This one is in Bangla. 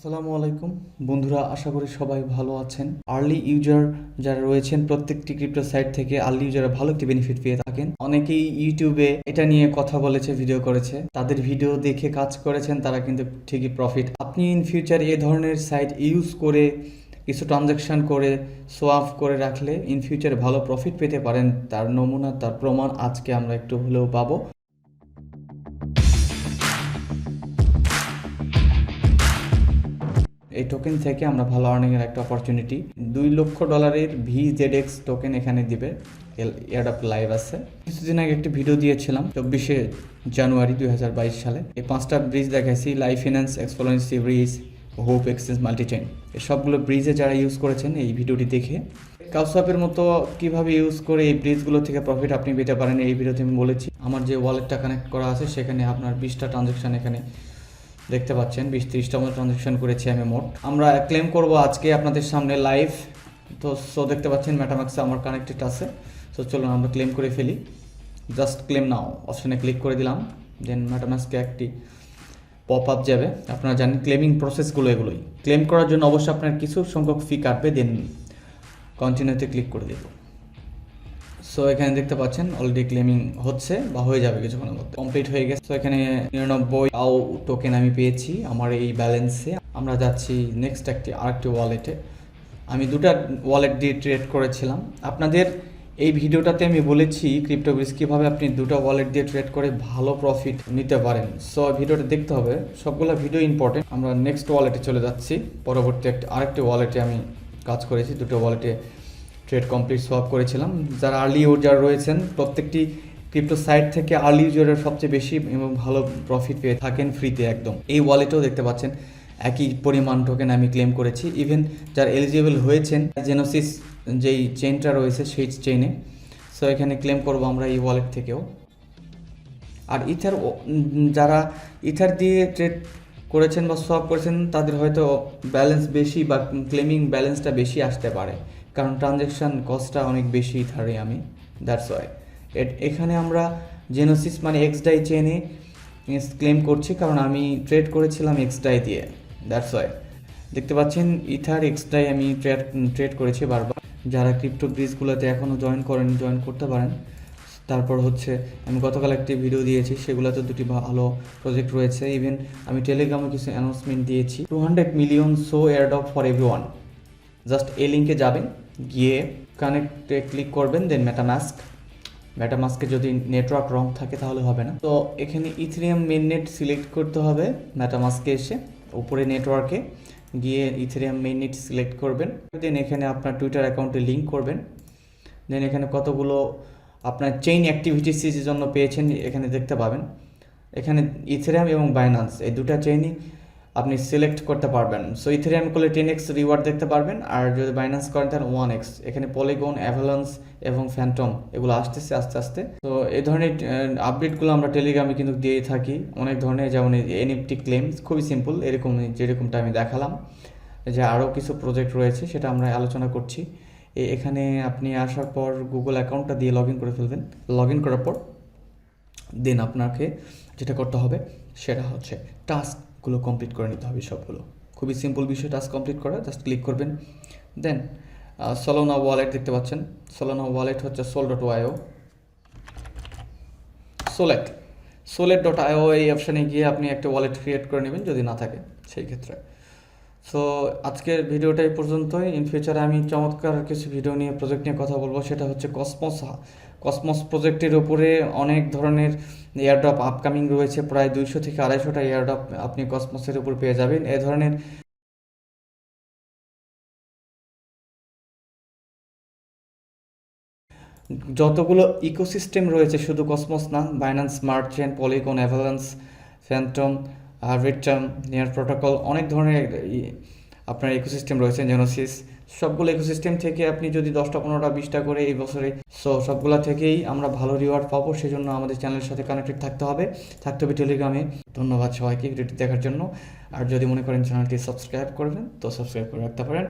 আসসালামু আলাইকুম বন্ধুরা, আশা করি সবাই ভালো আছেন। আর্লি ইউজার যারা রয়েছেন প্রত্যেকটি ক্রিপ্টো সাইট থেকে আর্লি ইউজাররা ভালো একটি বেনিফিট পেয়ে থাকেন। অনেকেই ইউটিউবে এটা নিয়ে কথা বলেছে, ভিডিও করেছে, তাদের ভিডিও দেখে কাজ করেছেন, তারা কিন্তু ঠিকই প্রফিট। আপনি ইন ফিউচার এ ধরনের সাইট ইউজ করে কিছু ট্রানজ্যাকশন করে সোয়াপ করে রাখলে ইন ফিউচারে ভালো প্রফিট পেতে পারেন। তার নমুনা, তার প্রমাণ আজকে আমরা একটু হলেও পাবো। এই টোকেন থেকে আমরা ভালো আর্নিংয়ের একটা অপরচুনিটি, $2 লক্ষ VZX টোকেন এখানে দিবে। এয়ারড্রপ লাইভ আছে। কিছুদিন আগে একটি ভিডিও দিয়েছিলাম 24শে জানুয়ারি 2022 সালে। এই 5টা ব্রিজ দেখাইছি: live finance, exponency bridge, hope exchange, multichain. এই সবগুলো ব্রিজে যারা ইউজ করেছেন এই ভিডিওটি দেখে কাউসওয়াপের মতো কিভাবে ইউজ করে এই ব্রিজগুলো থেকে প্রফিট আপনি পেতে পারেন এই ভিডিওতে আমি বলেছি। আমার যে ওয়ালেটটা কানেক্ট করা আছে সেখানে আপনার 20টা ট্রানজ্যাকশন এখানে দেখতে পাচ্ছেন। 20-30টা মতো ট্রানজ্যাকশন করেছি আমি মোট। আমরা ক্লেম করব আজকে আপনাদের সামনে লাইভ। তো দেখতে পাচ্ছেন মেটামাক্সে আমার কানেক্টেড আছে। তো চলুন আমরা ক্লেম করে ফেলি। জাস্ট ক্লেম নাও অপশনে ক্লিক করে দিলাম। দেন মেটামাক্সকে একটি পপ আপ যাবে। আপনারা জানেন ক্লেমিং প্রসেসগুলো এগুলোই। ক্লেম করার জন্য অবশ্যই আপনার কিছু সংখ্যক ফি কাটবে। দেন কন্টিনিউতে ক্লিক করে দেব। সো এখানে দেখতে পাচ্ছেন অলরেডি ক্লেমিং হচ্ছে বা হয়ে যাবে কিছুক্ষণের মধ্যে। কমপ্লিট হয়ে গেছে। তো এখানে 99 টোকেন আমি পেয়েছি আমার এই ব্যালেন্সে। আমরা যাচ্ছি নেক্সট আরেকটি ওয়ালেটে। আমি দুটা ওয়ালেট দিয়ে ট্রেড করেছিলাম। আপনাদের এই ভিডিওটাতে আমি বলেছি ক্রিপ্টো ব্রিজ কীভাবে আপনি দুটো ওয়ালেট দিয়ে ট্রেড করে ভালো প্রফিট নিতে পারেন। সো ভিডিওটা দেখতে হবে, সবগুলো ভিডিও ইম্পর্টেন্ট। আমরা নেক্সট ওয়ালেটে চলে যাচ্ছি। পরবর্তী আরেকটি ওয়ালেটে আমি কাজ করেছি। দুটো ওয়ালেটে ট্রেড কমপ্লিট সোয়াপ করেছিলাম। যারা আর্লি ইউজার রয়েছেন প্রত্যেকটি ক্রিপ্টো সাইট থেকে আর্লি ইউজারের সবচেয়ে বেশি এবং ভালো প্রফিট পেয়ে থাকেন ফ্রিতে একদম। এই ওয়ালেটেও দেখতে পাচ্ছেন একই পরিমাণ টোকেন আমি ক্লেম করেছি। ইভেন যারা এলিজিবল হয়েছেন জেনোসিস যেই চেইনটা রয়েছে সেই চেইনে। সো এখানে ক্লেম করব আমরা এই ওয়ালেট থেকেও। আর যারা ইথার দিয়ে ট্রেড করেছেন বা সোয়াপ করেছেন তাদের হয়তো ব্যালেন্স বেশি বা ক্লেমিং ব্যালেন্সটা বেশি আসতে পারে, কারণ ট্রানজ্যাকশান কস্টটা অনেক বেশি ধরে আমি। দ্যাটস ওয়াই এখানে আমরা জেনোসিস মানে এক্সডাই চেনে ক্লেম করছি, কারণ আমি ট্রেড করেছিলাম এক্সডাই দিয়ে। দ্যাটস ওয়াই দেখতে পাচ্ছেন ইথার এক্সডাই আমি ট্রেড করেছি বারবার। যারা ক্রিপ্টো ব্রিজগুলোতে এখনও জয়েন করতে পারেন। তারপর হচ্ছে আমি গতকাল একটি ভিডিও দিয়েছি, সেগুলোতে দুটি ভালো প্রজেক্ট রয়েছে। ইভেন আমি টেলিগ্রামে কিছু অ্যানাউন্সমেন্ট দিয়েছি। 200 million airdrop for everyone. Just এই লিঙ্কে যাবেন, গিয়ে কানেক্টে ক্লিক করবেন, দেন মেটামাস্কে যদি নেটওয়ার্ক রং থাকে তাহলে হবে না। তো এখানে ইথেরিয়াম মেইননেট সিলেক্ট করতে হবে। মেটামাস্কে এসে উপরে নেটওয়ার্কে গিয়ে ইথেরিয়াম মেইননেট সিলেক্ট করবেন। দেন এখানে আপনার টুইটার অ্যাকাউন্টে লিঙ্ক করবেন। দেন এখানে কতগুলো আপনার চেইন অ্যাক্টিভিটিসের জন্য পেয়েছেন এখানে দেখতে পাবেন। এখানে ইথেরিয়াম এবং বাইন্যান্স এই দুটা চেইনই আপনি সিলেক্ট করতে পারবেন। সো ইথেরিয়াম করলে 10x রিওয়ার্ড দেখতে পারবেন, আর যদি বাইন্যান্স করেন তাহলে 1x। এখানে পলিগন, অ্যাভালান্স এবং ফ্যান্টম এগুলো আসতেছে আস্তে আস্তে। তো এই ধরনের আপডেটগুলো আমরা টেলিগ্রামে কিন্তু দিয়ে থাকি অনেক ধরনের, যেমন এনএফটি ক্লেম খুবই সিম্পল, এরকম যেরকমটা আমি দেখালাম। যে আরও কিছু প্রজেক্ট রয়েছে সেটা আমরা আলোচনা করছি। এখানে আপনি আসার পর গুগল অ্যাকাউন্টটা দিয়ে লগ ইন করে ফেলবেন। লগ ইন করার পর দেন আপনাকে যেটা করতে হবে সেটা হচ্ছে টাস্কগুলো কমপ্লিট করে নিতে হবে সবগুলো। খুবই সিম্পল বিষয় টাস্ক কমপ্লিট করা। জাস্ট ক্লিক করবেন। দেন সোলানা ওয়ালেট দেখতে পাচ্ছেন। সোলানা ওয়ালেট হচ্ছে sol.io। solet.io এই অপশানে গিয়ে আপনি একটা ওয়ালেট ক্রিয়েট করে নেবেন যদি না থাকে সেই ক্ষেত্রে। সো আজকের ভিডিওটা এই পর্যন্তই। ইন ফিউচারে আমি চমৎকার কিছু ভিডিও নিয়ে প্রজেক্ট নিয়ে কথা বলবো। সেটা হচ্ছে কসমস প্রজেক্টের উপরে অনেক ধরনের এয়ারড্রপ আপকামিং রয়েছে। প্রায় 200 থেকে 250টা এয়ারড্রপ আপনি কসমসের উপর পেয়ে যাবেন। এ ধরনের যতগুলো ইকোসিস্টেম রয়েছে, শুধু কসমস না, Binance smart chain, polygon, avalanche, Phantom, return, near protocol, অনেক ধরনের আপনার ইকোসিস্টেম রয়েছে। জেনোসিস, সবগুলো ইকোসিস্টেম থেকে আপনি যদি 10টা 15টা 20টা করে এই বছরে, সবগুলো থেকেই আমরা ভালো রিওয়ার্ড পাবো। সেজন্য আমাদের চ্যানেলের সাথে কানেক্টেড থাকতে হবে টেলিগ্রামে। ধন্যবাদ সবাইকে ভিডিওটি দেখার জন্য। আর যদি মনে করেন চ্যানেলটি সাবস্ক্রাইব করবেন তো সাবস্ক্রাইব করে রাখতে পারেন।